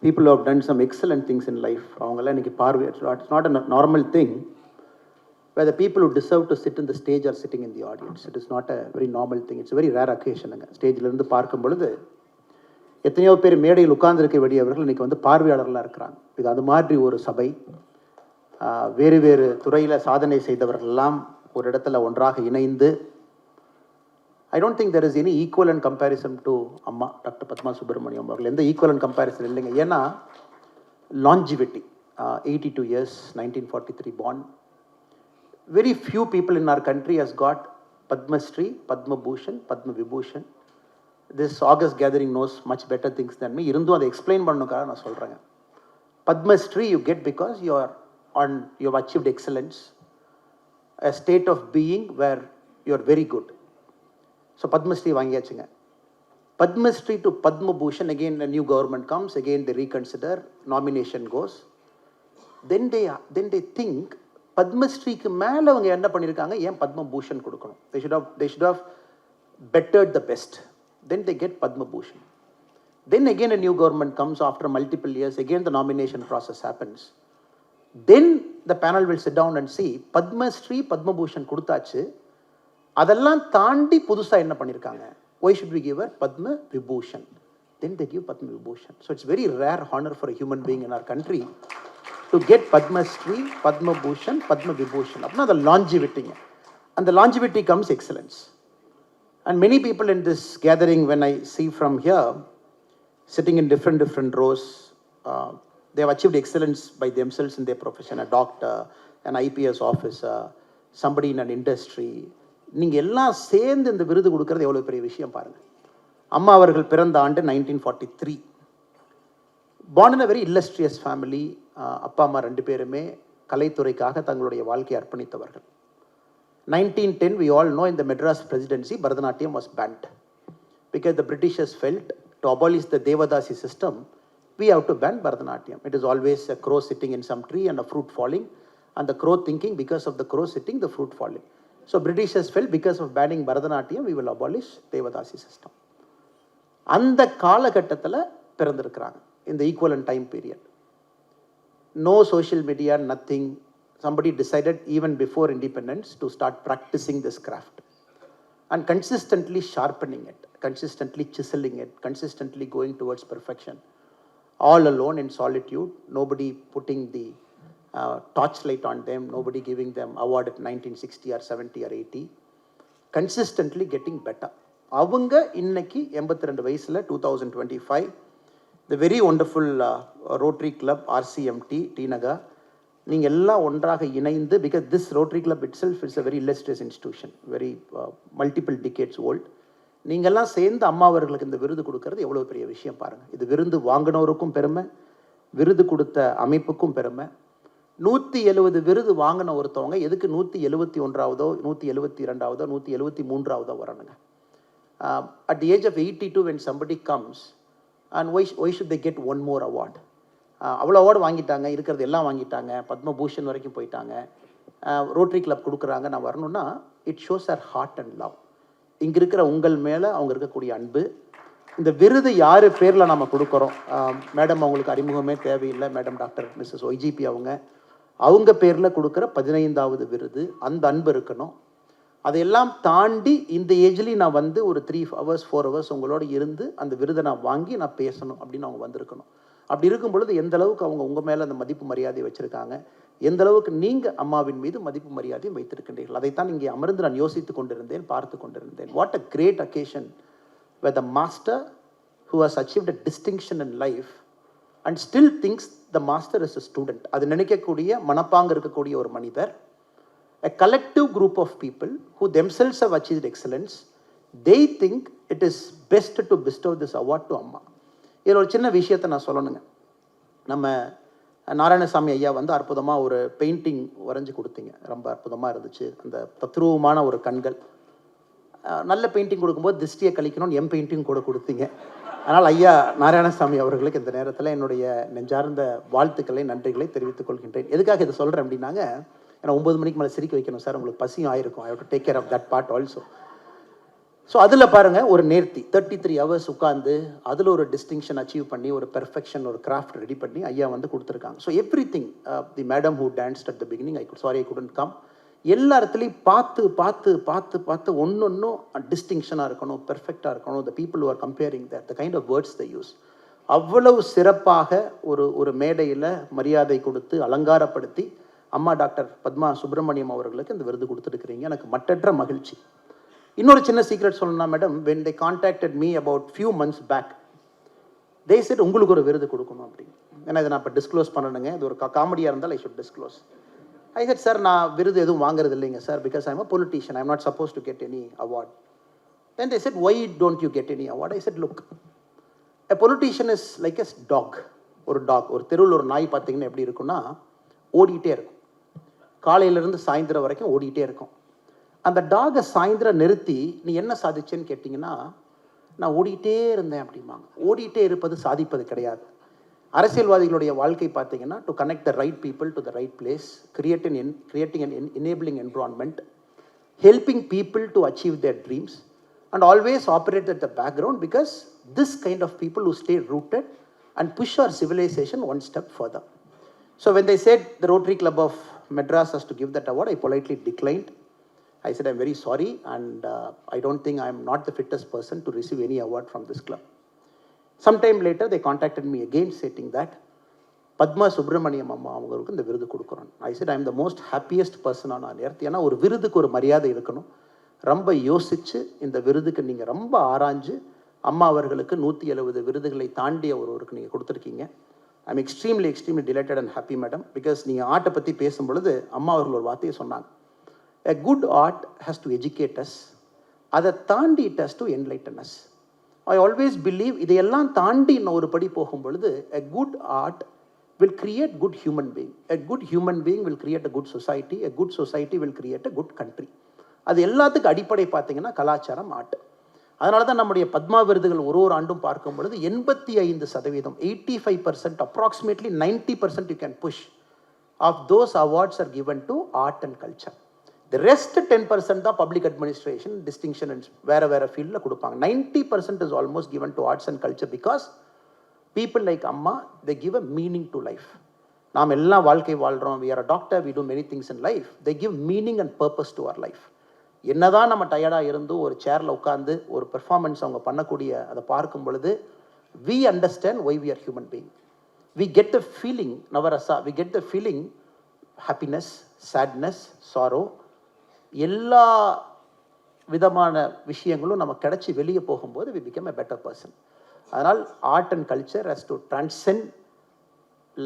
people who have done some excellent things in life. அவங்கெல்லாம் இன்னைக்கு பார்வை, it's not a normal thing where the people who deserve to sit in the stage are sitting in the audience. It is not a very normal thing. It's a very rare occasion. ஸ்டேஜில் இருந்து பார்க்கும் பொழுது எத்தனையோ பேர் மேடையில் உட்கார்ந்துருக்க வேண்டியவர்கள் இன்றைக்கி வந்து பார்வையாளர்களாக இருக்கிறாங்க. இது அது மாதிரி ஒரு சபை. வேறு வேறு துறையில் சாதனை செய்தவர்கள்லாம் ஒரு இடத்துல ஒன்றாக இணைந்து, I don't think there is any equivalent comparison to அம்மா டாக்டர் பத்மா சுப்பிரமணியம் அவர்கள். எந்த equivalent comparison இல்லைங்க. ஏன்னா longevity, 82 years, 1943 born. Very few people in our country has got Padma Shri, Padma Bhushan, Padma Vibhushan. This August gathering knows much better things than me. இருந்தும் அதை explain பண்ணணுக்காக நான் சொல்கிறேங்க. Padma Shri you get because you have achieved excellence, a state of being where you are very good. So Padma Shri வாங்கியாச்சுங்க. Padma Shri to Padma Bhushan, again a new government comes, again they reconsider, nomination goes. Then they think Padma Shriக்கு மேலே அவங்க என்ன பண்ணியிருக்காங்க, ஏன் Padma Bhushan கொடுக்கணும்? They should have bettered the best. Then they get Padma Bhushan. Then again a new government comes after multiple years, again the nomination process happens. Then the panel will sit down and see, Padma Shri, Padma Bhushan கொடுத்தாச்சு, அதெல்லாம் தாண்டி புதுசாக என்ன பண்ணியிருக்காங்க, why should we give her Padma Vibhushan? Then they give Padma Vibhushan. So it's very rare honor for a human being in our country to get Padma Shri, Padma Bhushan, Padma Vibhushan. அப்படின்னா the longevity, and the longevity comes excellence. And many people in this gathering, when I see from here, sitting in different rows, they have achieved excellence by themselves in their profession. A doctor, an IPS officer, somebody in an industry. நீங்கள் எல்லாம் சேர்ந்து இந்த விருது கொடுக்கறது எவ்வளோ பெரிய விஷயம் பாருங்கள். அம்மா அவர்கள் பிறந்த ஆண்டு 1943. born in a very illustrious family. அப்பா அம்மா ரெண்டு பேருமே கலைத்துறைக்காக தங்களுடைய வாழ்க்கையை அர்ப்பணித்தவர்கள். 1910, we all know, in the Madras presidency, Bharatanatyam was banned because the Britishers felt to abolish the Devadasi system, we have to ban Bharatanatyam. It is always a crow sitting in some tree and a fruit falling, and the crow thinking because of the crow sitting, the fruit falling. So Britishers felt because of banning Bharatanatyam, we will abolish Devadasi system. அந்த காலகட்டத்தில் பிறந்திருக்கிறாங்க, in the equivalent time period. No social media, nothing. Somebody decided even before independence to start practicing this craft and consistently sharpening it, consistently chiseling it, consistently going towards perfection. All alone in solitude, nobody putting the torchlight on them, nobody giving them award at 1960 or 70 or 80. Consistently getting better. அவங்க இன்னைக்கு 82 வயசில் 2025 the very wonderful Rotary Club RCMT T Nagar, நீங்கள் எல்லாம் ஒன்றாக இணைந்து, because this Rotary Club itself is a very illustrious institution, very multiple decades old. நீங்கள் எல்லாம் சேர்ந்து அம்மா அவர்களுக்கு இந்த விருது கொடுக்கறது எவ்வளோ பெரிய விஷயம் பாருங்கள். இது விருது வாங்கினவருக்கும் பெருமை, விருது கொடுத்த அமைப்புக்கும் பெருமை. 170 விருது வாங்கின ஒருத்தவங்க எதுக்கு 171வதோ 172வதோ 173வதோ வரணுங்க? At the age of 82, when somebody comes, and why should they get one more award? அவ்வளோ அவார்டு வாங்கிட்டாங்க, இருக்கிறது எல்லாம் வாங்கிட்டாங்க, பத்ம பூஷன் வரைக்கும் போயிட்டாங்க, ரோட்டரி கிளப் கொடுக்குறாங்க, நான் வரணும்னா it shows our heart and love. இங்கே இருக்கிற உங்கள் மேலே அவங்க இருக்கக்கூடிய அன்பு. இந்த விருது யார் பேரில் நம்ம கொடுக்குறோம், மேடம் அவங்களுக்கு அறிமுகமே தேவையில்லை, மேடம் டாக்டர் மிஸ்ஸஸ் ஒய்ஜிபி அவங்க பேரில் கொடுக்குற 15வது விருது. அந்த அன்பு இருக்கணும். அதையெல்லாம் தாண்டி இந்த ஏஜ்லேயும் நான் வந்து ஒரு 3 hours 4 hours உங்களோட இருந்து அந்த விருதை நான் வாங்கி நான் பேசணும் அப்படின்னு அவங்க வந்திருக்கணும். அப்படி இருக்கும் பொழுது எந்த அளவுக்கு அவங்க உங்கள் மேலே அந்த மதிப்பு மரியாதையை வச்சுருக்காங்க, எந்த அளவுக்கு நீங்கள் அம்மாவின் மீது மதிப்பு மரியாதையும் வைத்திருக்கின்றீர்கள், அதைத்தான் இங்கே அமர்ந்து நான் யோசித்து கொண்டிருந்தேன், பார்த்து கொண்டிருந்தேன். What a great occasion where the master who has achieved a distinction in life and still thinks the master is a student, அது நினைக்கக்கூடிய மனப்பாங்க இருக்கக்கூடிய ஒரு மனிதர். A collective group of people who themselves have achieved excellence, they think it is best to bestow this award to அம்மா. இதில் ஒரு சின்ன விஷயத்தை நான் சொல்லணுங்க. நம்ம நாராயணசாமி ஐயா வந்து அற்புதமாக ஒரு பெயிண்டிங் வரைஞ்சி கொடுத்தீங்க, ரொம்ப அற்புதமாக இருந்துச்சு. அந்த தத்ரூபமான ஒரு கண்கள். நல்ல பெயிண்டிங் கொடுக்கும்போது திருஷ்டியை கழிக்கணும்னு பெயிண்டிங் கூட கொடுத்தீங்க. அதனால் ஐயா நாராயணசாமி அவர்களுக்கு இந்த நேரத்தில் என்னுடைய நெஞ்சார்ந்த வாழ்த்துக்களை நன்றிகளை தெரிவித்துக் கொள்கின்றேன். எதுக்காக இதை சொல்கிறேன் அப்படின்னாங்க, ஏன்னா 9 மணிக்கு மேலே சிரிக்க வைக்கணும் சார், உங்களுக்கு பசியும் ஆயிருக்கும். I have to take care of that part also. So அதில் பாருங்கள் ஒரு நேர்த்தி 33 hours உட்காந்து அதில் ஒரு டிஸ்டிங்ஷன் அச்சீவ் பண்ணி ஒரு பெர்ஃபெக்ஷன் ஒரு கிராஃப்ட் ரெடி பண்ணி ஐயா வந்து கொடுத்துருக்காங்க. So every thing the madam who danced at the beginning I couldn't come, எல்லா இடத்துலையும் பார்த்து பார்த்து பார்த்து பார்த்து ஒன்றும் டிஸ்டிங்ஷனாக இருக்கணும், பெர்ஃபெக்டாக இருக்கணும். The people are comparing that the kind of words the use அவ்வளவு சிறப்பாக ஒரு மேடையில் மரியாதை கொடுத்து அலங்காரப்படுத்தி அம்மா டாக்டர் பத்மா சுப்பிரமணியம் அவர்களுக்கு இந்த விருது கொடுத்துருக்கிறீங்க. எனக்கு மற்றற்ற மகிழ்ச்சி. இன்னொரு சின்ன சீக்ரெட் சொல்லணும்னா madam, when they contacted me about few months back, they said உங்களுக்கு ஒரு விருது கொடுக்கணும் அப்படின்னு. ஏன்னா இதை நான் இப்போ டிஸ்க்ளோஸ் பண்ணணுங்க, இது ஒரு காமெடியாக இருந்தால் I should disclose. I set sir நான் விருது எதுவும் வாங்குறது இல்லைங்க sir, because I am a politician, I am not suppose to get any award. Then they said, why don't you get any award? I said, look, a politician is like a dog. ஒரு talk, ஒரு தெருவில் ஒரு நாய் பார்த்தீங்கன்னா எப்படி இருக்குன்னா ஓடிக்கிட்டே இருக்கும், காலையிலேருந்து சாயந்தரம் வரைக்கும் ஓடிக்கிட்டே இருக்கும். அந்த டாகை சாயந்தரம் நிறுத்தி நீ என்ன சாதிச்சேன்னு கேட்டிங்கன்னா, நான் ஓடிக்கிட்டே இருந்தேன் அப்படிம்பாங்க. ஓடிக்கிட்டே இருப்பது சாதிப்பது கிடையாது. அரசியல்வாதிகளுடைய வாழ்க்கை பார்த்தீங்கன்னா, to connect the right people to the right place, creating an enabling environment, helping people to achieve their dreams and always operate at the background, because this kind of people who stay rooted and push our civilization one step further. So when they said the Rotary Club of Madras has to give that award, I politely declined. I said, I'm very sorry, and I don't think I'm not the fittest person to receive any award from this club. Sometime later, they contacted me again stating that Padma Subramaniam அம்மா அவங்களுக்கு இந்த விருது கொடுக்குறோம். I said, I'm the most happiest person on earth. ஏன்னா ஒரு விருதுக்கு ஒரு மரியாதை இருக்கணும். ரொம்ப யோசித்து இந்த விருதுக்கு நீங்கள் ரொம்ப ஆராய்ஞ்சு அம்மா அவர்களுக்கு 170 விருதுகளை தாண்டிய ஒருவருக்கு நீங்கள் கொடுத்துருக்கீங்க. I am extremely delighted and happy madam, because நீங்கள் ஆர்ட்டை பற்றி பேசும் பொழுது அம்மா அவர்கள் ஒரு வார்த்தையை சொன்னாங்க, a good art has to educate us, அதை தாண்டி it has to enlighten us. I always believe இதையெல்லாம் தாண்டி இன்னும் ஒரு படி போகும் பொழுது a good art will create good human being, a good human being will create a good society, a good society will create a good country. அது எல்லாத்துக்கும் அடிப்படை பார்த்தீங்கன்னா கலாச்சாரம், ஆர்ட். அதனால தான் நம்முடைய பத்மா விருதுகள் ஒரு ஆண்டும் பார்க்கும் பொழுது 85%, 85%, approximately 90% you can push of those awards are given to art and culture. The rest 10% தான் பப்ளிக் அட்மினிஸ்ட்ரேஷன், டிஸ்டிங்ஷன் வேறு ஃபீல்டில் கொடுப்பாங்க. 90% is almost given to arts and culture, because people like அம்மா, they give a meaning to life. நாம் எல்லாம் வாழ்க்கை வாழ்கிறோம், we are a doctor, we do many things in life, they give meaning and purpose to our life. என்னதான் நம்ம டயர்டாக இருந்தும் ஒரு சேரில் உட்காந்து ஒரு பெர்ஃபார்மன்ஸ் அவங்க பண்ணக்கூடிய அதை பார்க்கும் பொழுது we understand why we are human being. We get the feeling, Navarasa, we get the feeling, happiness, sadness, sorrow, எல்லா விதமான விஷயங்களும் நம்ம கிடச்சி வெளியே போகும்போது we become a better person. அதனால் art and culture has to transcend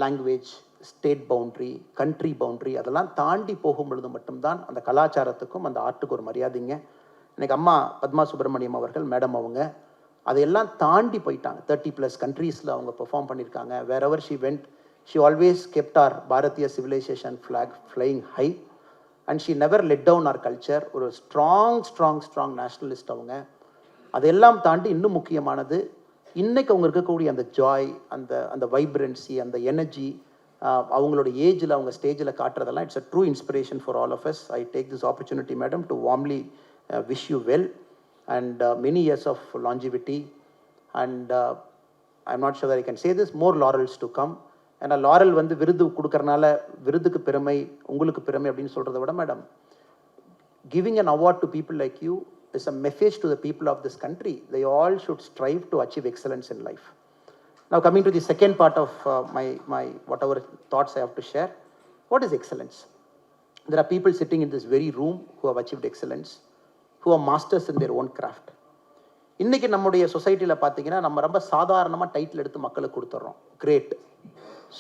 language, state boundary, country boundary, அதெல்லாம் தாண்டி போகும் பொழுது மட்டும்தான் அந்த கலாச்சாரத்துக்கும் அந்த ஆர்ட்டுக்கு ஒரு மரியாதைங்க. எனக்கு அம்மா பத்மா சுப்பிரமணியம் அவர்கள் மேடம் அவங்க அதையெல்லாம் தாண்டி போயிட்டாங்க. 30+ கண்ட்ரீஸில் அவங்க பெர்ஃபார்ம் பண்ணியிருக்காங்க. wherever she went, she always kept our Bharatiya civilization flag flying high, and she never let down our culture. ஒரு ஸ்ட்ராங் நேஷ்னலிஸ்ட் அவங்க. அதெல்லாம் தாண்டி இன்னும் முக்கியமானது, இன்றைக்கு அவங்க இருக்கக்கூடிய அந்த ஜாய், அந்த வைப்ரன்சி, அந்த எனர்ஜி, அவங்களோட ஏஜில் அவங்க ஸ்டேஜில் காட்டுறதெல்லாம் it's a true inspiration for all of us. I take this opportunity madam to warmly wish you well and many years of longevity, and I am not sure that I can say this, more laurels to come. ஏன்னா laurel வந்து விருது கொடுக்கறனால விருதுக்கு பெருமை, உங்களுக்கு பெருமை அப்படின்னு சொல்கிறத விட madam, giving an award to people like you is a message to the people of this country. They all should strive to achieve excellence in life. Now coming to the second part of my whatever thoughts I have to share. What is excellence? There are people sitting in this very room who have achieved excellence, who are masters in their own craft. இன்றைக்கி நம்முடைய சொசைட்டியில் பார்த்தீங்கன்னா நம்ம ரொம்ப சாதாரணமாக title எடுத்து மக்களுக்கு கொடுத்துட்றோம். கிரேட்,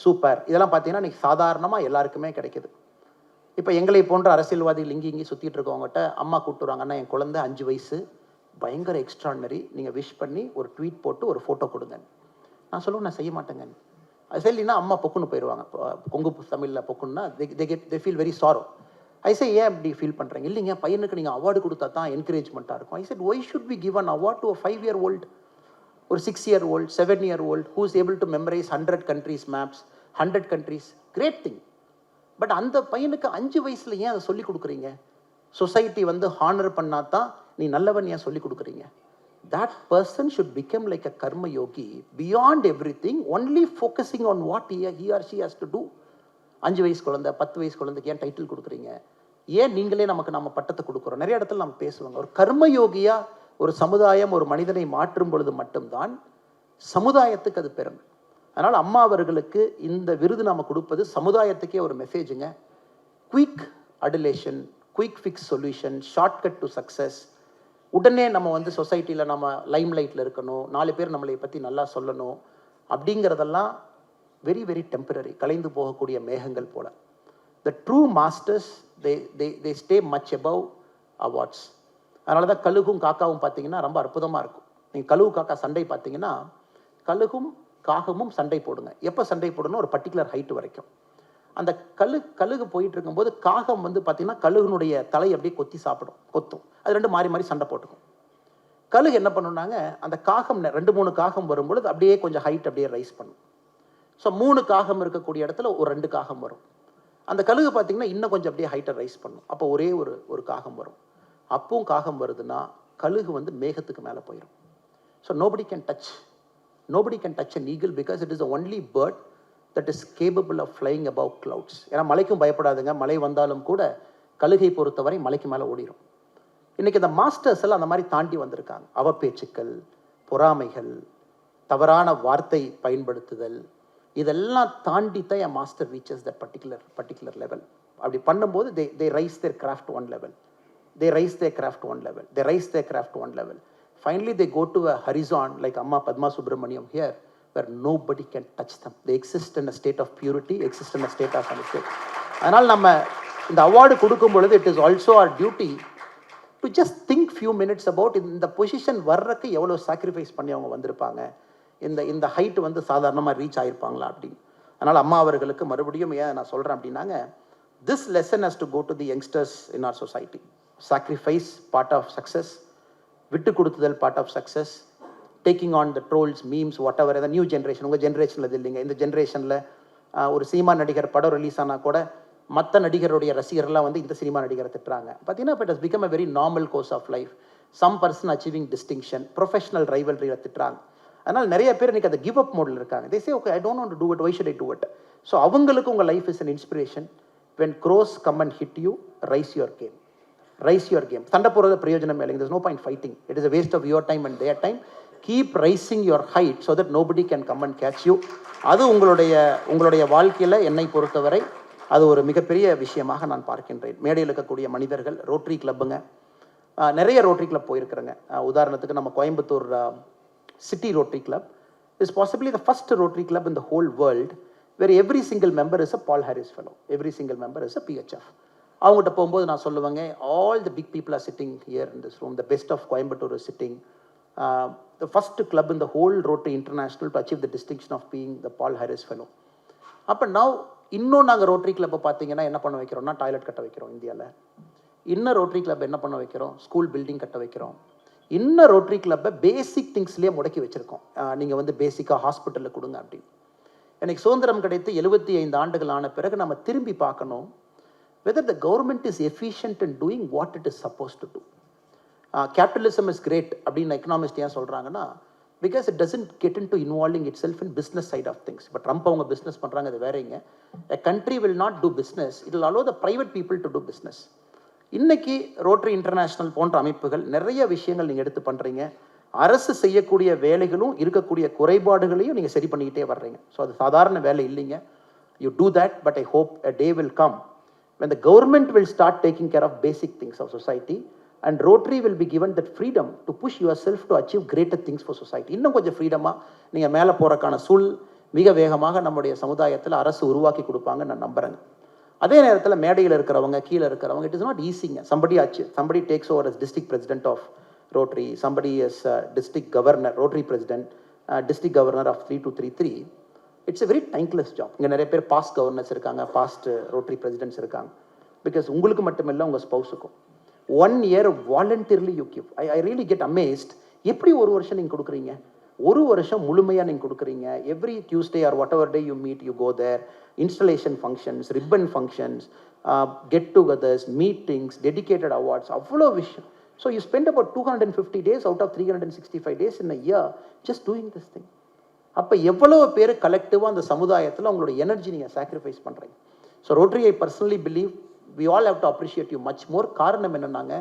சூப்பர், இதெல்லாம் பார்த்தீங்கன்னா இன்றைக்கி சாதாரணமாக எல்லாருக்குமே கிடைக்கிது. இப்போ எங்களை போன்ற அரசியல்வாதிகள் இங்கேயும் சுற்றிட்டு இருக்கவங்ககிட்ட அம்மா கூப்பிட்டுறாங்கன்னா, என் குழந்தை 5 வயசு, பயங்கர எக்ஸ்ட்ரானரி, நீங்கள் விஷ் பண்ணி ஒரு ட்வீட் போட்டு ஒரு ஃபோட்டோ கொடுங்க. நான் சொல்லுவேன், நான் செய்ய மாட்டேங்க. அது சரினா அம்மா பொக்குன்னு போயிடுவாங்க. கொங்கு தமிழில் பொக்குன்னா they feel very sorrow. I say, ஏன் அப்படி ஃபீல் பண்ணுறீங்க? இல்லைங்க, பையனுக்கு நீங்கள் அவார்டு கொடுத்தா தான் என்கரேஜ்மெண்ட்டாக இருக்கும். I said, why should we give an award to a 5-year-old, ஒரு 6-year-old, 7-year-old who is able to memorize 100 countries maps, 100 countries? Great thing. But அந்த பையனுக்கு 5 வயசில் ஏன் அதை சொல்லிக் கொடுக்குறீங்க? சொசைட்டி வந்து ஹானர் பண்ணால் தான் நீ நல்லவன் ஏன் சொல்லி கொடுக்குறீங்க? That person should become like a karma yogi beyond everything, only focusing on what he or she has to do. 5 வயசு குழந்தை 10 வயசு குழந்தைக்கு ஏன் டைட்டில் கொடுக்குறீங்க? ஏன் நீங்களே நம்ம பட்டத்தை கொடுக்குறோம்? நிறைய இடத்துல நம்ம பேசுவாங்க. ஒரு கர்ம யோகியா ஒரு சமுதாயம் ஒரு மனிதனை மாற்றும் பொழுது மட்டும்தான் சமுதாயத்துக்கு அது பெருமை. அதனால் அம்மா அவர்களுக்கு இந்த விருது நாம் கொடுப்பது சமுதாயத்துக்கே ஒரு மெசேஜுங்க. Quick adulation, quick fix solution, shortcut to success. உடனே நம்ம வந்து சொசைட்டியில் நம்ம லைம் லைட்டில் இருக்கணும், 4 பேர் நம்மளை பற்றி நல்லா சொல்லணும் அப்படிங்கிறதெல்லாம் வெரி வெரி டெம்பரரி, கலைந்து போகக்கூடிய மேகங்கள் போல. The true masters they stay much above awards. அதனால தான் கழுகும் காக்காவும் பார்த்தீங்கன்னா ரொம்ப அற்புதமாக இருக்கும். நீங்கள் கழுகு காக்கா சண்டை பார்த்தீங்கன்னா கழுகும் காகமும் சண்டை போடுங்க. எப்போ சண்டை போடணும்? ஒரு பர்டிகுலர் ஹைட் வரைக்கும். அந்த கழுகு போயிட்டு இருக்கும்போது காகம் வந்து பார்த்தீங்கன்னா கழுகுனுடைய தலை அப்படியே கொத்தும். அது 2 மாறி மாறி சண்டை போட்டுக்கும். கழுகு என்ன பண்ணுனாங்க, அந்த காகம் 2-3 காகம் வரும்பொழுது அப்படியே கொஞ்சம் ஹைட் அப்படியே ரைஸ் பண்ணும். ஸோ 3 காகம் இருக்கக்கூடிய இடத்துல ஒரு 2 காகம் வரும். அந்த கழுகு பார்த்தீங்கன்னா இன்னும் கொஞ்சம் அப்படியே ஹைட்டை ரைஸ் பண்ணும். அப்போ ஒரே ஒரு காகம் வரும். அப்பவும் காகம் வருதுன்னா கழுகு வந்து மேகத்துக்கு மேலே போயிடும். So nobody can touch an eagle because it is the only bird that is capable of flying above clouds. ஏன்னா மலைக்கும் பயப்படாதுங்க. மழை வந்தாலும் கூட கழுகை பொறுத்தவரை மலைக்கு மேலே ஓடிடும். இன்றைக்கி இந்த மாஸ்டர்ஸ் எல்லாம் அந்த மாதிரி தாண்டி வந்திருக்காங்க. அவப்பேச்சுக்கள், பொறாமைகள், தவறான வார்த்தை பயன்படுத்துதல், இதெல்லாம் தாண்டி தான் என் master reaches that particular level. அப்படி பண்ணும்போது they raise their craft one level. Finally they go to a horizon like Amma Padma Subramaniam here, where nobody can touch them. They exist in a state of purity, exist in a state of honesty. அதனால் நம்ம இந்த award கொடுக்கும் பொழுது it is also our duty to just think few minutes about இந்த position வர்றதுக்கு எவ்வளோ sacrifice பண்ணி அவங்க வந்திருப்பாங்க, இந்த ஹைட் வந்து சாதாரணமாக ரீச் ஆகிருப்பாங்களா அப்படின்னு. அதனால் அம்மா அவர்களுக்கு மறுபடியும் ஏன் நான் சொல்கிறேன் அப்படின்னாங்க, this lesson has to go to the youngsters in our society. Sacrifice part of success, விட்டு கொடுத்துதல் part of success, taking on the trolls, memes, whatever. New generation, உங்கள் ஜென்ரேஷனில் இது இல்லைங்க. இந்த ஜென்ரேஷனில் ஒரு சினிமா நடிகர் படம் ரிலீஸ் ஆனால் கூட மற்ற நடிகருடைய ரசிகர்லாம் வந்து இந்த சினிமா நடிகரை திட்டுறாங்க. பார்த்தீங்கன்னா இப்போ it has become a very normal course of life. Some person achieving distinction, professional ரைவல்ரியில் திட்டுறாங்க. அதனால் நிறைய பேர் இன்றைக்கி அந்த கிவ் அப் மோடில் இருக்காங்க. They say okay, I don't want to do it, why should I do it? So அவங்களுக்கு உங்கள் life is an inspiration. When crows come and hit you, rise your game. சண்டை போடுறது பிரயோஜனம் இல்லைங்க. there's no point fighting. It is a waste of your time and their time. Keep rising your height so that nobody can come and catch you. அது உங்களுடைய வாழ்க்கையில் என்னை பொறுத்தவரை அது ஒரு மிகப்பெரிய விஷயமாக நான் பார்க்கின்றேன். மேடையில் இருக்கக்கூடிய மனிதர்கள், ரோட்டரி கிளப்புங்க, நிறைய ரோட்டரி கிளப் போயிருக்கிறேங்க. உதாரணத்துக்கு நம்ம Coimbatore city rotary club is possibly the first rotary club in the whole world where every single member is a Paul Harris fellow, every single member is a PHF. அவங்ககிட்ட போகும்போது நான் சொல்லுவேங்க, all the big people are sitting here in this room, the best of Coimbatore is sitting. The first club in the whole Rotary International to achieve the distinction of being the Paul Harris fellow. அப்போ இன்னும் நாங்கள் rotary கிளப்பை பார்த்தீங்கன்னா என்ன பண்ண வைக்கிறோம்னா, toilet கட்ட வைக்கிறோம் இந்தியாவில். இன்னும் ரோட்டரி கிளப் என்ன பண்ண வைக்கிறோம், ஸ்கூல் பில்டிங் கட்ட வைக்கிறோம். இன்னும் ரோட்டரி கிளப்பை பேசிக் திங்ஸ்லேயே முடக்கி வச்சுருக்கோம். நீங்கள் வந்து பேசிக்காக ஹாஸ்பிட்டலில் கொடுங்க அப்படின்னு. எனக்கு சுதந்திரம் கிடைத்து 75 ஆண்டுகள் ஆன பிறகு நம்ம திரும்பி பார்க்கணும், whether the government is efficient in doing what it is supposed to do. Capitalism is great அப்படின்னு எக்கனாமிஸ்ட் ஏன் சொல்கிறாங்கன்னா, because it doesn't get into involving itself in business side of things. இப்போ ட்ரம்ப் அவங்க பிஸ்னஸ் பண்ணுறாங்க, அது வேறங்க. A country will not do business, it will allow the private people to do business. இன்னைக்கு rotary international போன்ற அமைப்புகள் நிறைய விஷயங்கள் நீங்கள் எடுத்து பண்ணுறீங்க. அரசு செய்யக்கூடிய வேலைகளும் இருக்கக்கூடிய குறைபாடுகளையும் நீங்கள் சரி பண்ணிக்கிட்டே வர்றீங்க. ஸோ அது சாதாரண வேலை இல்லைங்க. You do that, but I hope a day will come when the government will start taking care of basic things of society and Rotary will be given that freedom to push yourself to achieve greater things for society. இன்னும் கொஞ்சம் ஃப்ரீடமாக நீங்கள் மேலே போகிறக்கான மிக வேகமாக நம்முடைய சமுதாயத்தில் அரசு உருவாக்கி கொடுப்பாங்க நான் நம்புகிறேங்க. அதே நேரத்தில் மேடையில் இருக்கிறவங்க, கீழே இருக்கிறவங்க, இட் இஸ் நாட் ஈஸிங்க. somebody takes over as district president of Rotary, somebody is district governor, Rotary president, district governor of 3233. It's a very thankless job. இங்கே நிறைய பேர் பாஸ்ட் கவர்னர்ஸ் இருக்காங்க, பாஸ்ட் ரோட்டரி பிரசிடென்ட்ஸ் இருக்காங்க. பிகாஸ் உங்களுக்கு மட்டுமில்லை, உங்கள் ஸ்பௌஸுக்கும் 1 year voluntarily you give. I really get amazed. எப்படி ஒரு வருஷம் நீங்கள் கொடுக்குறீங்க? ஒரு வருஷம் முழுமையாக நீங்கள் கொடுக்குறீங்க. Every Tuesday or whatever day you meet, you go there. Installation functions, ribbon functions, get togethers, meetings, dedicated awards, அவ்வளோ விஷயம். So you spend about 250 days out of 365 days in a year just doing this thing. அப்போ எவ்வளோ பேர் கலெக்டிவாக அந்த சமுதாயத்தில் உங்களோட energy நீங்கள் sacrifice பண்ணுறீங்க. So Rotary I personally believe we all have to appreciate you much more. காரணம் என்னன்னாங்க,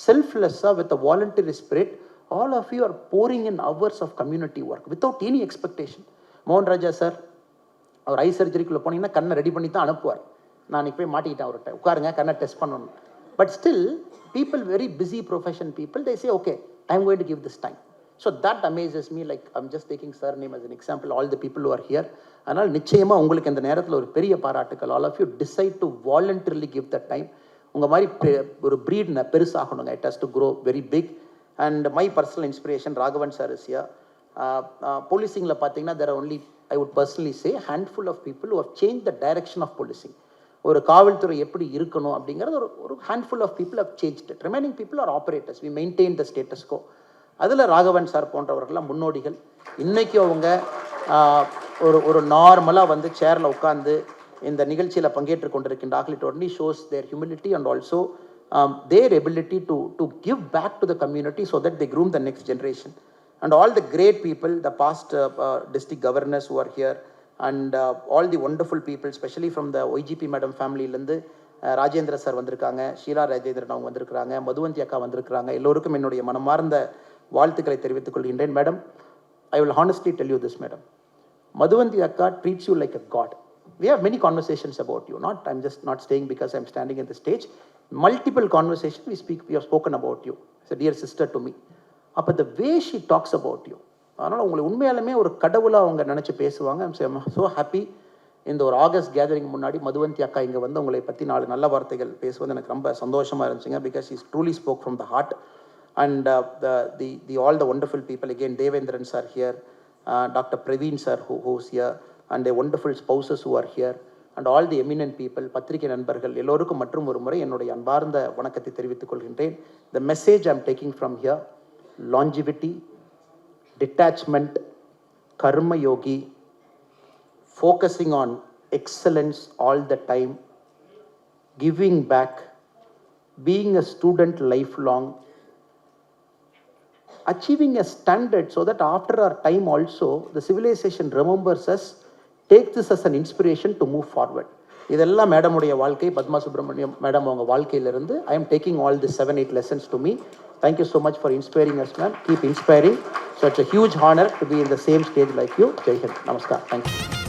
செல்ஃப்லெஸ்ஸாக with a voluntary spirit all of you are pouring in hours of community work without any expectation. மோகன் Raja sir அவர் ஐ சர்ஜரிக்குள்ளே போனீங்கன்னா கண்ணை ready பண்ணி தான் அனுப்புவார். நான் அன்றைக்கி போய் மாட்டிக்கிட்டேன் அவர்கிட்ட, உட்காருங்க கண்ணை டெஸ்ட் பண்ணணும். But still people, very busy profession people, they say, okay, I'm going to give this time. So that amazes me. Like, I'm just taking sir name as an example, all the people who are here. அதனால் நிச்சயமாக உங்களுக்கு இந்த நேரத்தில் ஒரு பெரிய பாராட்டுக்கள். All of you decide to voluntarily give the time. உங்கள் மாதிரி ஒரு ப்ரீட் பெருசாகணுங்க. It has to grow very big. And my personal inspiration Raghavan sir is here. போலீசிங்கில் பார்த்தீங்கன்னா there are only, I would personally say, handful of people who have changed the direction of policing. ஒரு காவல்துறை எப்படி இருக்கணும் அப்படிங்கிறது ஒரு handful of people have changed. Remaining people are operators. We maintain the status quo. அதில் Raghavan sir போன்றவர்கள்லாம் முன்னோடிகள். இன்றைக்கி அவங்க ஒரு நார்மலாக வந்து சேரில் உட்காந்து இந்த நிகழ்ச்சியில் பங்கேற்று கொண்டிருக்கின்றார்கள். It only shows their humility and also their ability to give back to the community so that they groom the next generation. And all the great people, the past district governors who are here, and all the wonderful people, especially from the OIGP madam family இருந்து Rajendra sir வந்திருக்காங்க, ஷீலா ராஜேந்திரன் அவங்க வந்திருக்கிறாங்க, மதுவந்தி அக்கா வந்திருக்கிறாங்க. எல்லோருக்கும் என்னுடைய மனமார்ந்த வாழ்த்துக்களை தெரிவித்துக் கொள்கின்றேன். Madam, I will honestly tell you this, madam. Madhuvanti akka treats you like a god. We have many conversations about you. I'm just not staying because I'm standing in the stage. Multiple conversations we have spoken about you. It's a dear sister to me. But the way she talks about you, அதனால் உங்களை உண்மையாலுமே ஒரு கடவுளாக அவங்க நினச்சி பேசுவாங்க. I'm so happy. இந்த ஒரு ஆகஸ்ட் கேதரிங் முன்னாடி மதுவந்தி அக்கா இங்கே வந்து உங்களை பற்றி 4 நல்ல வார்த்தைகள் பேசுவது எனக்கு ரொம்ப சந்தோஷமாக இருந்துச்சுங்க. Because is truly spoke from the heart. And all the wonderful people, again Devendran sir here, doctor Praveen sir who's here, and wonderful spouses who are here, and all the eminent people, பத்திரிகை நண்பர்கள் எல்லோருக்கும் மற்றும் ஒரு முறை என்னுடைய அன்பார்ந்த வணக்கத்தை தெரிவித்துக் கொள்கின்றேன். The message I'm taking from here: longevity, detachment, karma yogi, focusing on excellence all the time, giving back, being a student lifelong, achieving a standard so that after our time also the civilization remembers us, take this as an inspiration to move forward. இதெல்லாம் மேடமுடைய வாழ்க்கை, Padma Subramaniam madam அவங்க வாழ்க்கையிலிருந்து I am taking all the 7-8 lessons to me. Thank you so much for inspiring us, ma'am. Keep inspiring. So it's a huge honor to be in the same stage like you. Jai Hind. Namaskar. Thank you.